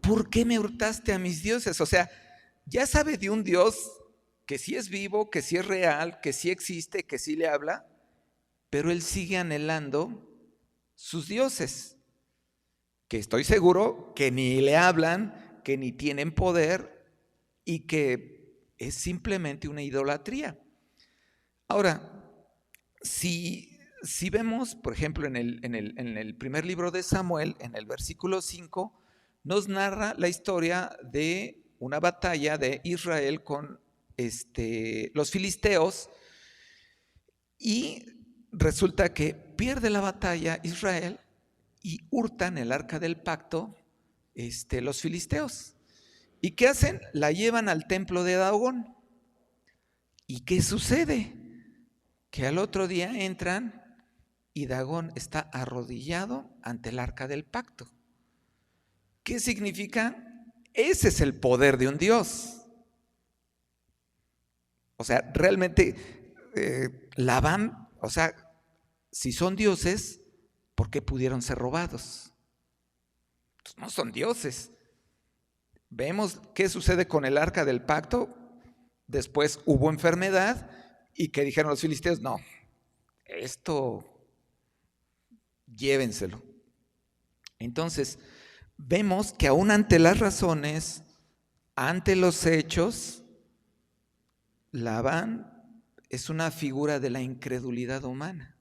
¿por qué me hurtaste a mis dioses? O sea, ya sabe de un Dios que sí es vivo, que sí es real, que sí existe, que sí le habla, pero él sigue anhelando sus dioses, que estoy seguro que ni le hablan, que ni tienen poder y que es simplemente una idolatría. Ahora, si vemos, por ejemplo, en el primer libro de Samuel, en el versículo 5, nos narra la historia de una batalla de Israel con los filisteos, y resulta que pierde la batalla Israel y hurtan el arca del pacto los filisteos. ¿Y qué hacen? La llevan al templo de Dagón. ¿Y qué sucede? Que al otro día entran y Dagón está arrodillado ante el arca del pacto. ¿Qué significa? Ese es el poder de un Dios. O sea, realmente Labán, o sea, si son dioses, ¿por qué pudieron ser robados? Pues no son dioses. Vemos qué sucede con el arca del pacto. Después hubo enfermedad y que dijeron los filisteos, no, esto llévenselo. Entonces, vemos que aún ante las razones, ante los hechos, Labán es una figura de la incredulidad humana.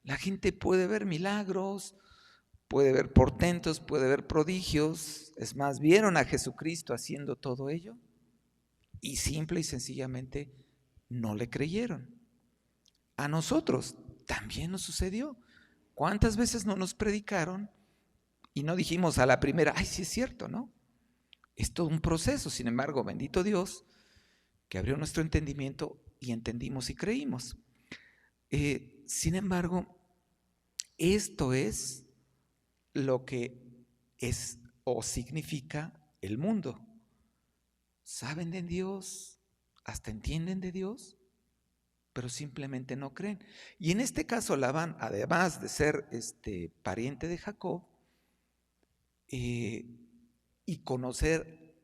La gente puede ver milagros, puede ver portentos, puede ver prodigios. Es más, vieron a Jesucristo haciendo todo ello y simple y sencillamente no le creyeron. A nosotros también nos sucedió. ¿Cuántas veces no nos predicaron y no dijimos a la primera, ay, sí es cierto, ¿no? Es todo un proceso. Sin embargo, bendito Dios, que abrió nuestro entendimiento y entendimos y creímos. Sin embargo, esto es lo que es o significa el mundo. Saben de Dios, hasta entienden de Dios, pero simplemente no creen. Y en este caso Labán, además de ser pariente de Jacob, y conocer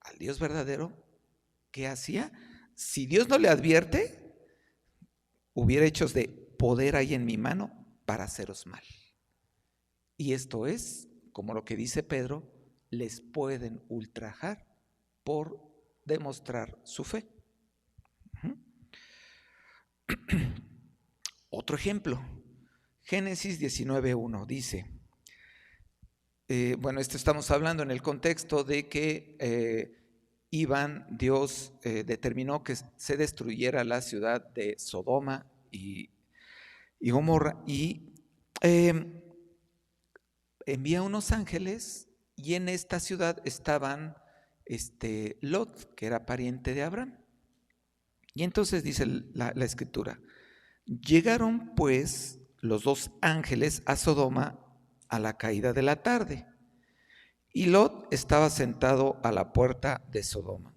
al Dios verdadero, ¿qué hacía? Si Dios no le advierte, hubiera hechos de poder hay en mi mano para haceros mal. Y esto es, como lo que dice Pedro, les pueden ultrajar por demostrar su fe. Otro ejemplo, Génesis 19:1 dice, bueno, esto estamos hablando en el contexto de que Dios determinó que se destruyera la ciudad de Sodoma y Gomorra, y envía unos ángeles, y en esta ciudad estaban Lot, que era pariente de Abraham. Y entonces dice la escritura, llegaron pues los dos ángeles a Sodoma a la caída de la tarde, y Lot estaba sentado a la puerta de Sodoma.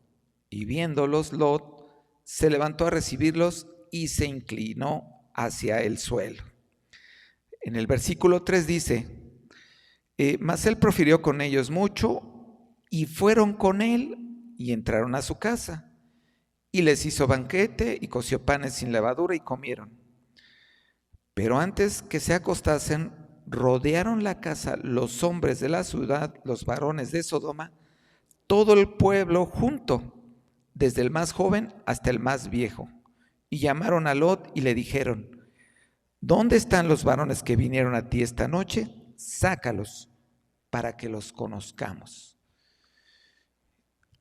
Y viéndolos, Lot se levantó a recibirlos y se inclinó hacia el suelo. En el versículo 3 dice, mas él profirió con ellos mucho, y fueron con él y entraron a su casa. Y les hizo banquete y coció panes sin levadura y comieron. Pero antes que se acostasen, rodearon la casa los hombres de la ciudad, los varones de Sodoma, todo el pueblo junto, desde el más joven hasta el más viejo. Y llamaron a Lot y le dijeron, ¿dónde están los varones que vinieron a ti esta noche? Sácalos para que los conozcamos.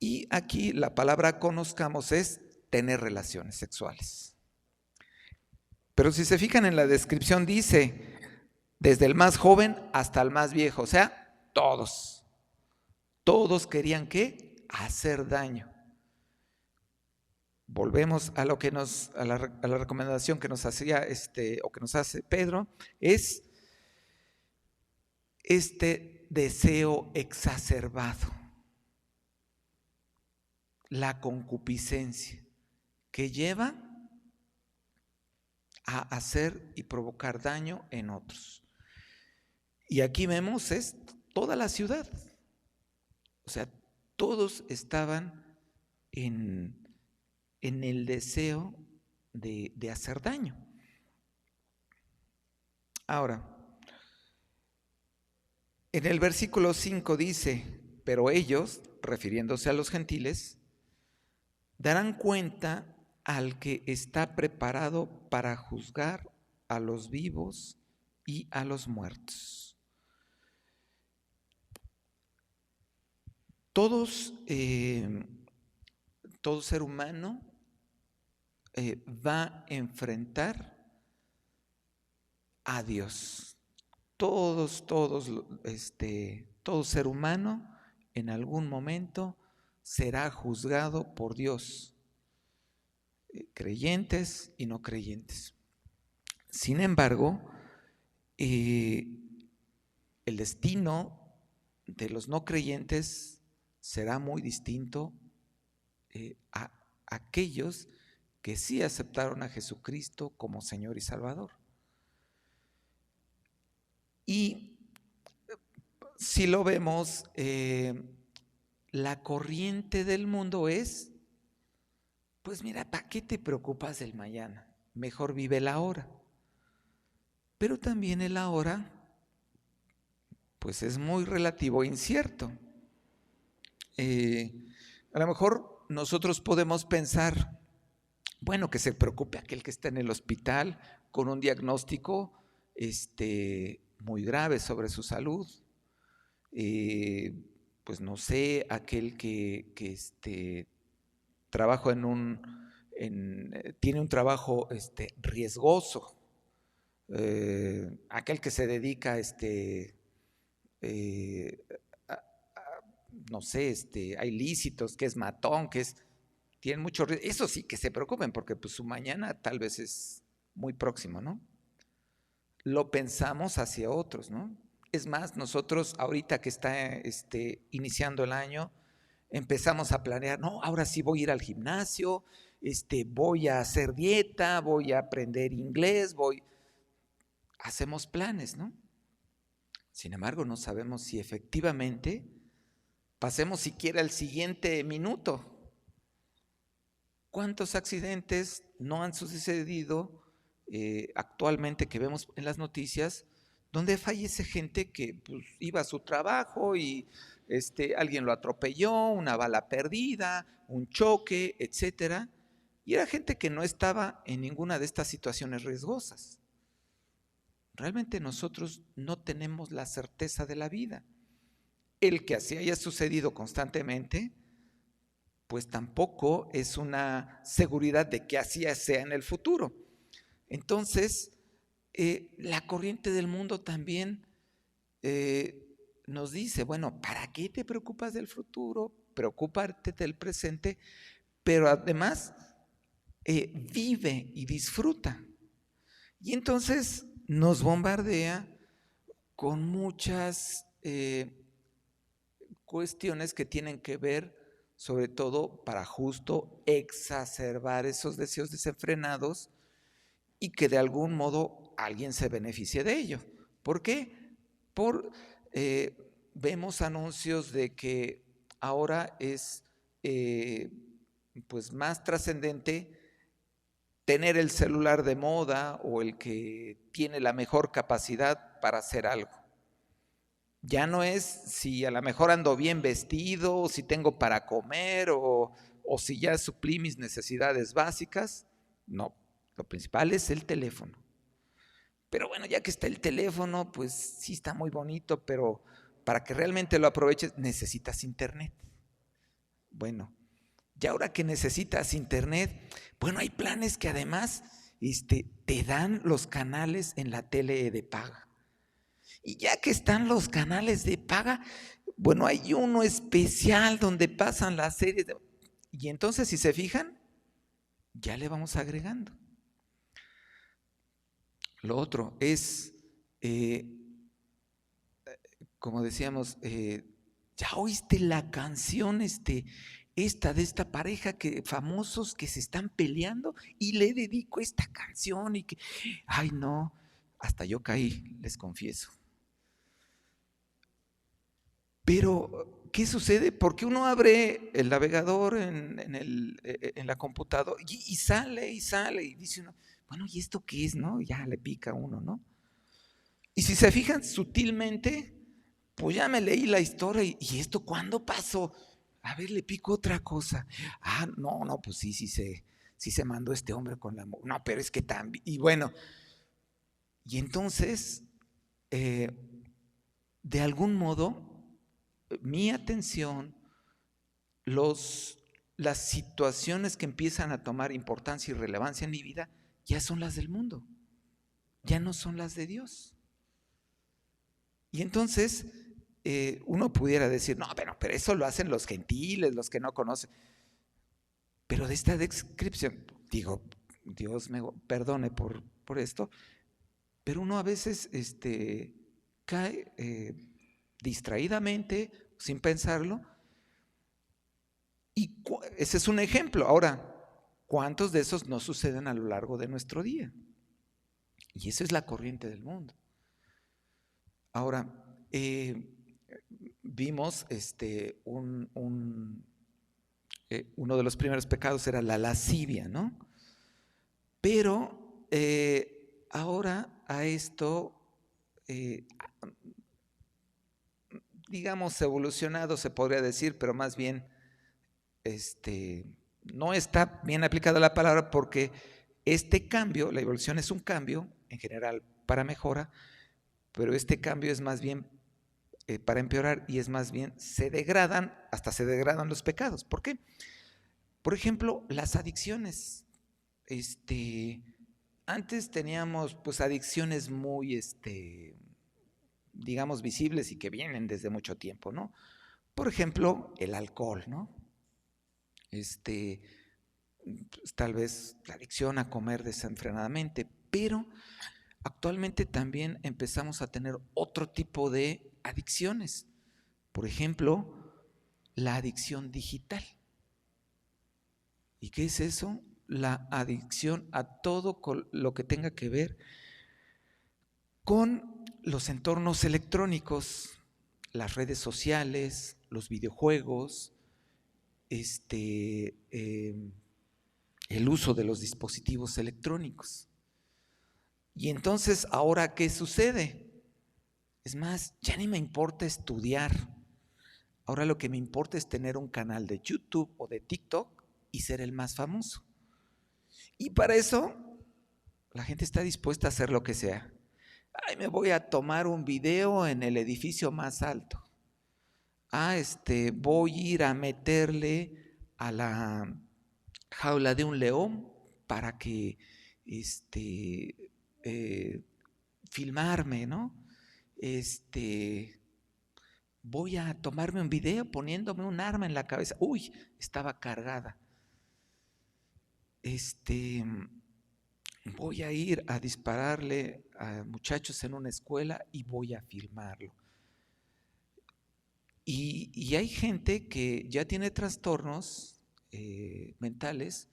Y aquí la palabra conozcamos es tener relaciones sexuales. Pero si se fijan en la descripción dice, desde el más joven hasta el más viejo, o sea, todos querían ¿qué? Hacer daño. Volvemos a lo que a la recomendación que nos hacía o que nos hace Pedro, es este deseo exacerbado, la concupiscencia, que lleva a hacer y provocar daño en otros. Y aquí vemos es toda la ciudad. sea, todos estaban en el deseo de hacer daño. Ahora, en el versículo 5 dice, pero ellos, refiriéndose a los gentiles, darán cuenta al que está preparado para juzgar a los vivos y a los muertos. Todo ser humano va a enfrentar a Dios. Todo ser humano en algún momento será juzgado por Dios, creyentes y no creyentes. Sin embargo, el destino de los no creyentes será muy distinto a aquellos que sí aceptaron a Jesucristo como Señor y Salvador. Y si lo vemos, la corriente del mundo es, pues mira, ¿para qué te preocupas del mañana? Mejor vive el ahora. Pero también el ahora, pues es muy relativo e incierto. A lo mejor nosotros podemos pensar, bueno, que se preocupe aquel que está en el hospital con un diagnóstico muy grave sobre su salud. Pues no sé, aquel que trabaja tiene un trabajo riesgoso, aquel que se dedica no sé, a ilícitos, que es matón, tienen mucho riesgo. Eso sí, que se preocupen, porque pues su mañana tal vez es muy próximo, ¿no? Lo pensamos hacia otros, ¿no? Es más, nosotros ahorita que está iniciando el año, empezamos a planear, no, ahora sí voy a ir al gimnasio, voy a hacer dieta, voy a aprender inglés, hacemos planes, ¿no? Sin embargo, no sabemos si efectivamente pasemos siquiera el siguiente minuto. ¿Cuántos accidentes no han sucedido actualmente que vemos en las noticias donde fallece gente que pues, iba a su trabajo y alguien lo atropelló, una bala perdida, un choque, etcétera? Y era gente que no estaba en ninguna de estas situaciones riesgosas. Realmente nosotros no tenemos la certeza de la vida. El que así haya sucedido constantemente, pues tampoco es una seguridad de que así sea en el futuro. Entonces, la corriente del mundo también nos dice, bueno, ¿para qué te preocupas del futuro? Preocúpate del presente, pero además vive y disfruta. Y entonces nos bombardea con muchas cuestiones que tienen que ver, sobre todo para justo exacerbar esos deseos desenfrenados y que de algún modo alguien se beneficie de ello. ¿Por qué? Vemos anuncios de que ahora es pues más trascendente tener el celular de moda o el que tiene la mejor capacidad para hacer algo. Ya no es si a lo mejor ando bien vestido, o si tengo para comer, o si ya suplí mis necesidades básicas. No, lo principal es el teléfono. Pero bueno, ya que está el teléfono, pues sí está muy bonito, pero para que realmente lo aproveches necesitas internet. Bueno, ya ahora que necesitas internet, bueno, hay planes que además te dan los canales en la tele de paga. Y ya que están los canales de paga, bueno, hay uno especial donde pasan las series. Y entonces, si se fijan, ya le vamos agregando. Lo otro es, como decíamos, ¿ya oíste la canción esta de esta pareja famosos que se están peleando y le dedico esta canción y que, ay no, hasta yo caí, les confieso. Pero ¿qué sucede? Porque uno abre el navegador en la computadora y sale y dice uno, bueno, ¿y esto qué es? ¿No? Ya le pica uno, ¿no? Y si se fijan sutilmente, pues ya me leí la historia y esto ¿cuándo pasó? A ver, le pico otra cosa. Ah, no, pues sí se mandó este hombre con la... No, pero es que también... Y bueno, y entonces, de algún modo, mi atención, las situaciones que empiezan a tomar importancia y relevancia en mi vida, ya son las del mundo, ya no son las de Dios. Y entonces uno pudiera decir, no, pero eso lo hacen los gentiles, los que no conocen. Pero de esta descripción, digo, Dios me perdone por esto, pero uno a veces cae distraídamente, sin pensarlo, y ese es un ejemplo. Ahora, ¿cuántos de esos no suceden a lo largo de nuestro día? Y eso es la corriente del mundo. Ahora, vimos uno de los primeros pecados era la lascivia, ¿no? Pero ahora a esto, digamos, evolucionado se podría decir, pero más bien no está bien aplicada la palabra porque este cambio, la evolución es un cambio en general para mejora, pero este cambio es más bien para empeorar y es más bien hasta se degradan los pecados. ¿Por qué? Por ejemplo, las adicciones. Antes teníamos pues adicciones muy, digamos, visibles y que vienen desde mucho tiempo, ¿no? Por ejemplo, el alcohol, ¿no? Pues, tal vez la adicción a comer desenfrenadamente, pero actualmente también empezamos a tener otro tipo de adicciones. Por ejemplo, la adicción digital. ¿Y qué es eso? La adicción a todo lo que tenga que ver con los entornos electrónicos, las redes sociales, los videojuegos, el uso de los dispositivos electrónicos. Y entonces, ¿ahora qué sucede? Es más, ya ni me importa estudiar. Ahora lo que me importa es tener un canal de YouTube o de TikTok y ser el más famoso. Y para eso, la gente está dispuesta a hacer lo que sea. Ay, me voy a tomar un video en el edificio más alto. Voy a ir a meterle a la jaula de un león para que filmarme, ¿no? Voy a tomarme un video poniéndome un arma en la cabeza. Uy, estaba cargada. Voy a ir a dispararle a muchachos en una escuela y voy a filmarlo. Y hay gente que ya tiene trastornos mentales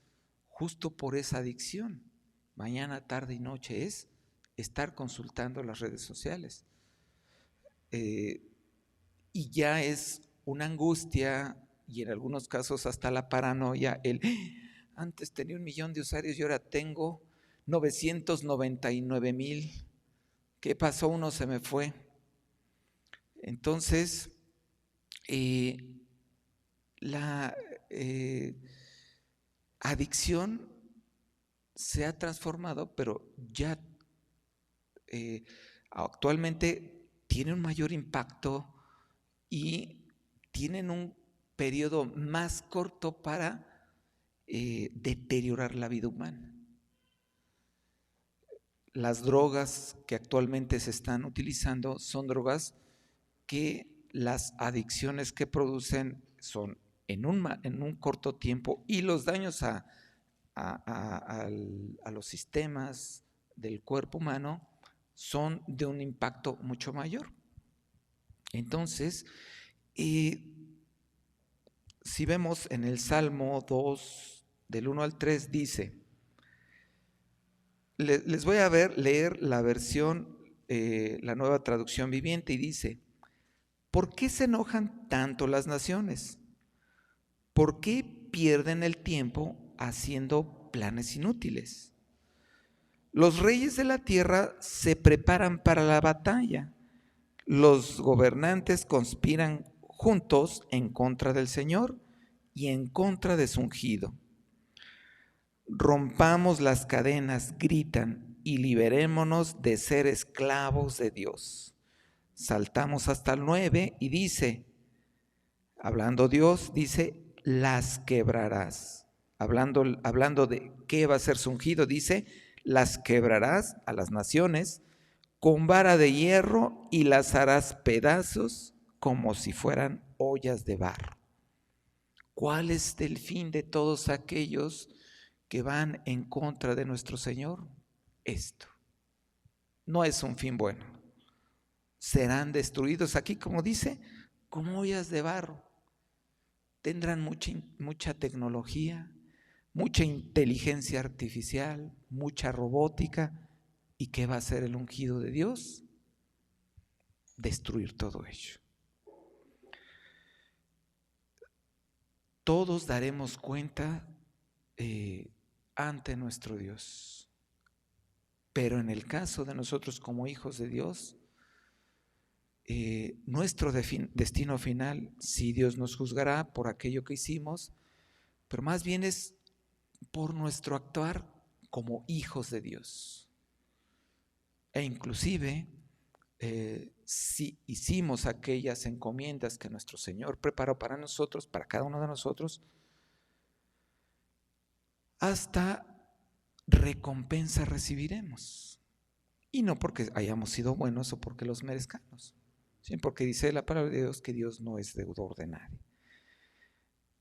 justo por esa adicción. Mañana, tarde y noche es estar consultando las redes sociales. Y ya es una angustia y en algunos casos hasta la paranoia. Antes tenía 1 millón de usuarios y ahora tengo 999,000. ¿Qué pasó? Uno se me fue. Entonces, la adicción se ha transformado, pero ya actualmente tiene un mayor impacto y tienen un periodo más corto para deteriorar la vida humana. Las drogas que actualmente se están utilizando son drogas que las adicciones que producen son en un corto tiempo y los daños a los sistemas del cuerpo humano son de un impacto mucho mayor. Entonces, si vemos en el Salmo 2, del 1 al 3, dice, les voy a leer la versión, la nueva traducción viviente, y dice, ¿por qué se enojan tanto las naciones? ¿Por qué pierden el tiempo haciendo planes inútiles? Los reyes de la tierra se preparan para la batalla. Los gobernantes conspiran juntos en contra del Señor y en contra de su ungido. Rompamos las cadenas, gritan, y liberémonos de ser esclavos de Dios. Saltamos hasta el 9 y dice, hablando Dios, dice, las quebrarás. Hablando de qué va a ser su ungido, dice, las quebrarás a las naciones con vara de hierro y las harás pedazos como si fueran ollas de barro. ¿Cuál es el fin de todos aquellos que van en contra de nuestro Señor? Esto. No es un fin bueno. Serán destruidos aquí, como dice, como ollas de barro. Tendrán mucha tecnología, mucha inteligencia artificial, mucha robótica. ¿Y qué va a hacer el ungido de Dios? Destruir todo ello. Todos daremos cuenta ante nuestro Dios. Pero en el caso de nosotros como hijos de Dios, nuestro destino final, sí, Dios nos juzgará por aquello que hicimos, pero más bien es por nuestro actuar como hijos de Dios. E inclusive, si hicimos aquellas encomiendas que nuestro Señor preparó para nosotros, para cada uno de nosotros, hasta recompensa recibiremos. Y no porque hayamos sido buenos o porque los merezcamos, sino porque dice la palabra de Dios que Dios no es deudor de nadie.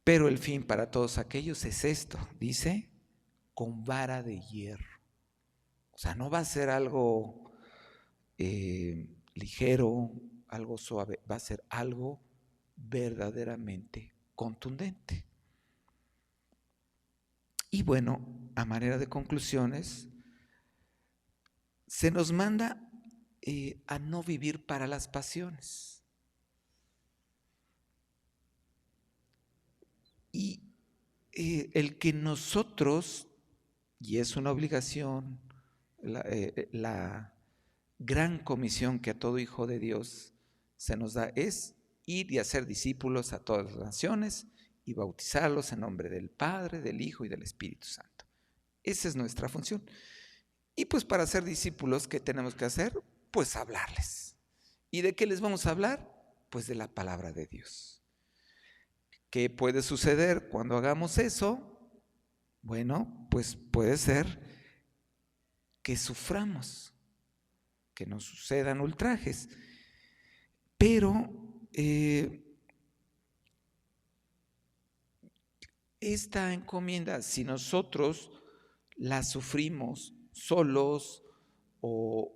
Pero el fin para todos aquellos es esto, dice, con vara de hierro. O sea, no va a ser algo ligero, algo suave, va a ser algo verdaderamente contundente. Y bueno, a manera de conclusiones, se nos manda a no vivir para las pasiones. Y el que nosotros, y es una obligación, la gran comisión que a todo hijo de Dios se nos da es ir y hacer discípulos a todas las naciones y bautizarlos en nombre del Padre, del Hijo y del Espíritu Santo. Esa es nuestra función. Y pues para ser discípulos, ¿qué tenemos que hacer? Pues hablarles. ¿Y de qué les vamos a hablar? Pues de la palabra de Dios. ¿Qué puede suceder cuando hagamos eso? Bueno, pues puede ser que suframos, que nos sucedan ultrajes, pero esta encomienda, si nosotros la sufrimos solos o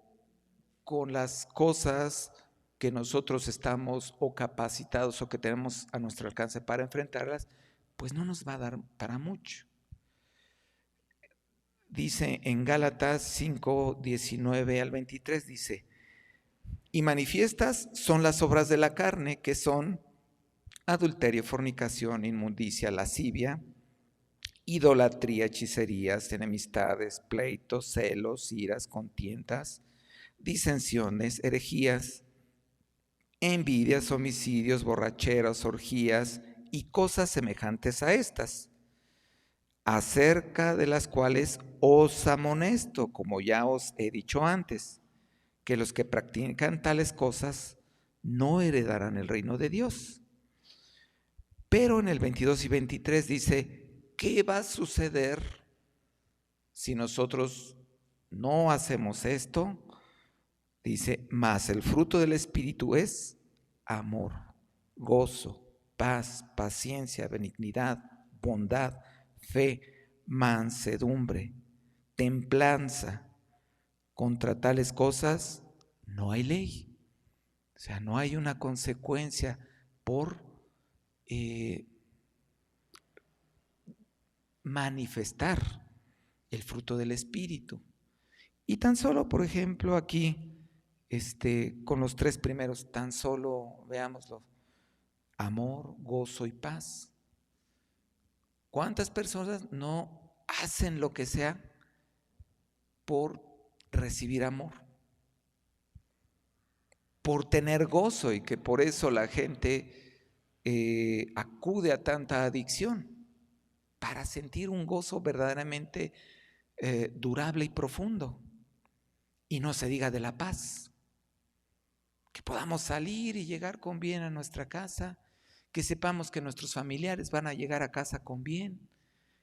con las cosas que nosotros estamos o capacitados o que tenemos a nuestro alcance para enfrentarlas, pues no nos va a dar para mucho. Dice en Gálatas 5, 19 al 23, dice, y manifiestas son las obras de la carne, que son adulterio, fornicación, inmundicia, lascivia, idolatría, hechicerías, enemistades, pleitos, celos, iras, contiendas, disensiones, herejías, envidias, homicidios, borracheras, orgías y cosas semejantes a estas, acerca de las cuales os amonesto, como ya os he dicho antes, que los que practican tales cosas no heredarán el reino de Dios. Pero en el 22 y 23 dice, ¿qué va a suceder si nosotros no hacemos esto? Dice, mas el fruto del Espíritu es amor, gozo, paz, paciencia, benignidad, bondad, fe, mansedumbre, templanza. Contra tales cosas no hay ley. O sea, no hay una consecuencia por manifestar el fruto del Espíritu. Y tan solo, por ejemplo, aquí con los 3 primeros, tan solo veámoslo: amor, gozo y paz. ¿Cuántas personas no hacen lo que sea por recibir amor, por tener gozo, y que por eso la gente acude a tanta adicción, para sentir un gozo verdaderamente durable y profundo? Y no se diga de la paz, que podamos salir y llegar con bien a nuestra casa, que sepamos que nuestros familiares van a llegar a casa con bien,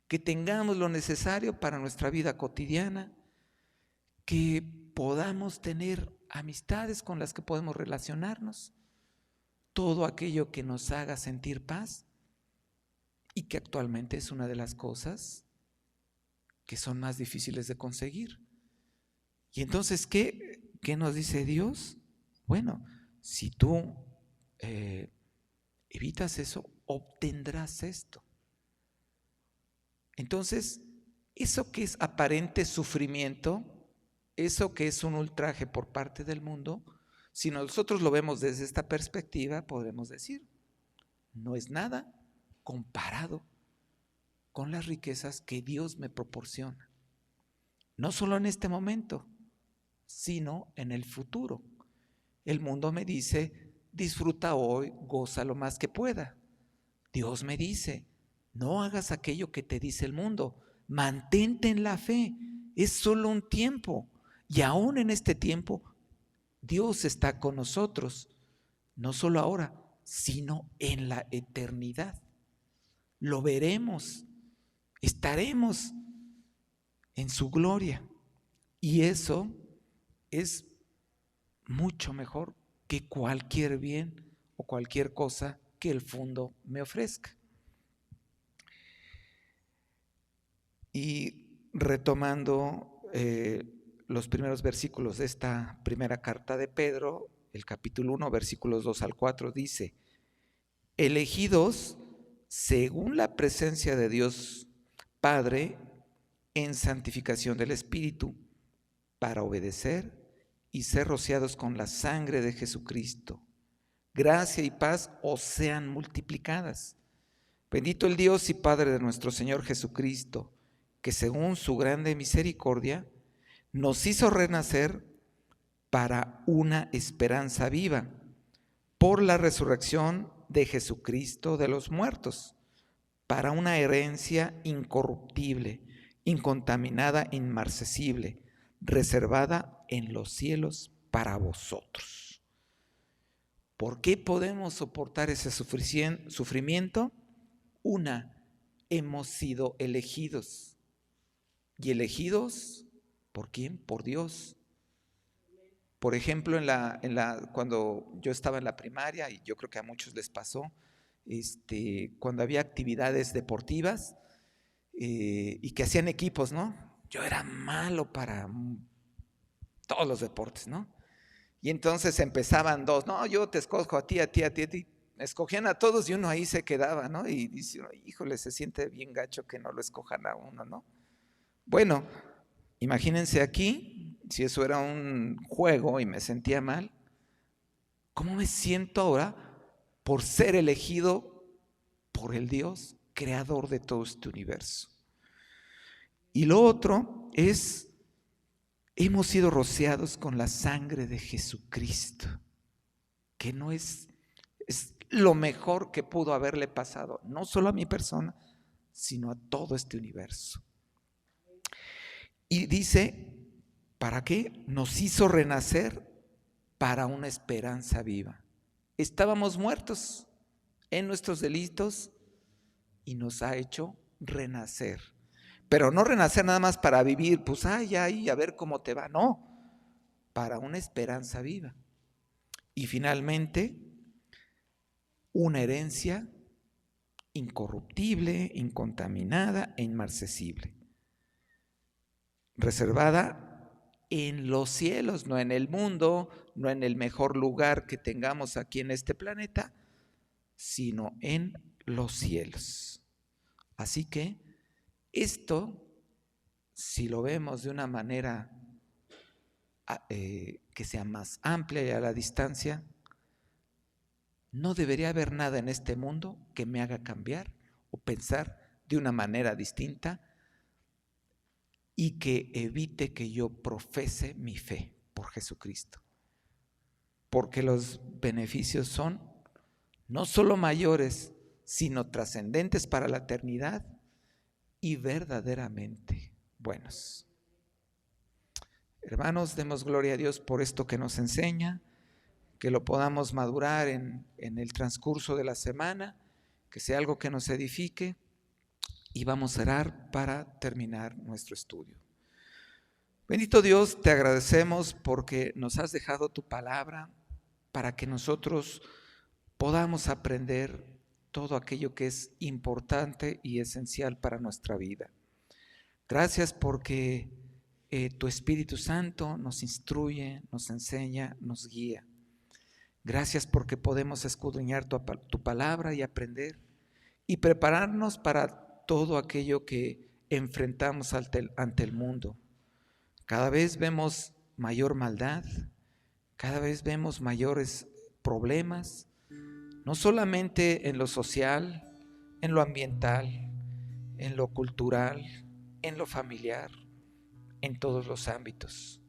que tengamos lo necesario para nuestra vida cotidiana, que podamos tener amistades con las que podemos relacionarnos, todo aquello que nos haga sentir paz, y que actualmente es una de las cosas que son más difíciles de conseguir. Y entonces, ¿qué nos dice Dios? Bueno, si tú evitas eso, obtendrás esto. Entonces, eso que es aparente sufrimiento, eso que es un ultraje por parte del mundo, si nosotros lo vemos desde esta perspectiva, podremos decir, no es nada comparado con las riquezas que Dios me proporciona. No solo en este momento, sino en el futuro. El mundo me dice, disfruta hoy, goza lo más que pueda. Dios me dice, no hagas aquello que te dice el mundo, mantente en la fe, es solo un tiempo, y aún en este tiempo Dios está con nosotros, no solo ahora, sino en la eternidad. Lo veremos, estaremos en su gloria, y eso es mucho mejor que cualquier bien o cualquier cosa que el mundo me ofrezca. Y retomando los primeros versículos de esta primera carta de Pedro, el capítulo 1, versículos 2 al 4, dice: elegidos según la presencia de Dios Padre en santificación del Espíritu, para obedecer y ser rociados con la sangre de Jesucristo. Gracia y paz os sean multiplicadas. Bendito el Dios y Padre de nuestro Señor Jesucristo, que según su grande misericordia nos hizo renacer para una esperanza viva, por la resurrección de Jesucristo de los muertos, para una herencia incorruptible, incontaminada, inmarcesible, reservada en los cielos para vosotros. ¿Por qué podemos soportar ese sufrimiento? Hemos sido elegidos. ¿Y elegidos por quién? Por Dios. Por ejemplo, cuando yo estaba en la primaria, y yo creo que a muchos les pasó, cuando había actividades deportivas y que hacían equipos, ¿no? Yo era malo para todos los deportes, ¿no? Y entonces empezaban dos, no, yo te escojo a ti, a ti, a ti, a ti. Escogían a todos y uno ahí se quedaba, ¿no? Y dice, híjole, se siente bien gacho que no lo escojan a uno, ¿no? Bueno, imagínense aquí, si eso era un juego y me sentía mal, ¿cómo me siento ahora por ser elegido por el Dios creador de todo este universo? Y lo otro es, hemos sido rociados con la sangre de Jesucristo, que no es lo mejor que pudo haberle pasado, no solo a mi persona, sino a todo este universo. Y dice, ¿para qué? Nos hizo renacer para una esperanza viva. Estábamos muertos en nuestros delitos y nos ha hecho renacer. Pero no renacer nada más para vivir, pues ay, a ver cómo te va. No, para una esperanza viva. Y finalmente, una herencia incorruptible, incontaminada e inmarcesible, reservada en los cielos, no en el mundo, no en el mejor lugar que tengamos aquí en este planeta, sino en los cielos. Así que esto, si lo vemos de una manera que sea más amplia y a la distancia. No debería haber nada en este mundo que me haga cambiar o pensar de una manera distinta y que evite que yo profese mi fe por Jesucristo. Porque los beneficios son no solo mayores, sino trascendentes para la eternidad y verdaderamente buenos. Hermanos, demos gloria a Dios por esto que nos enseña, que lo podamos madurar en el transcurso de la semana, que sea algo que nos edifique, y vamos a orar para terminar nuestro estudio. Bendito Dios, te agradecemos porque nos has dejado tu palabra para que nosotros podamos aprender todo aquello que es importante y esencial para nuestra vida. Gracias porque tu Espíritu Santo nos instruye, nos enseña, nos guía. Gracias porque podemos escudriñar tu palabra y aprender y prepararnos para todo aquello que enfrentamos ante el mundo. Cada vez vemos mayor maldad, cada vez vemos mayores problemas, no solamente en lo social, en lo ambiental, en lo cultural, en lo familiar, en todos los ámbitos.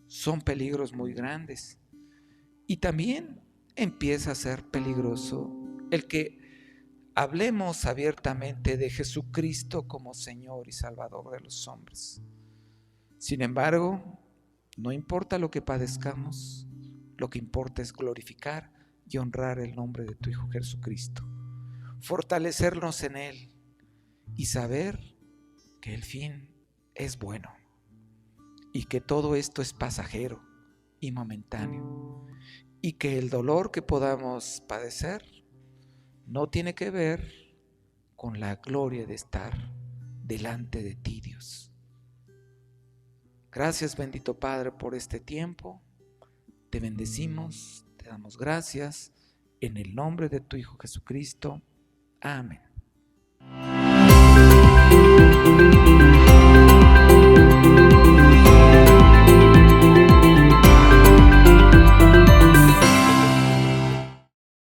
Son peligros muy grandes. Y también empieza a ser peligroso el que hablemos abiertamente de Jesucristo como Señor y Salvador de los hombres. Sin embargo, no importa lo que padezcamos, lo que importa es glorificar y honrar el nombre de tu Hijo Jesucristo, fortalecernos en Él y saber que el fin es bueno y que todo esto es pasajero y momentáneo y que el dolor que podamos padecer no tiene que ver con la gloria de estar delante de ti, Dios. Gracias, bendito Padre, por este tiempo. Te bendecimos, te damos gracias en el nombre de tu Hijo Jesucristo. Amén.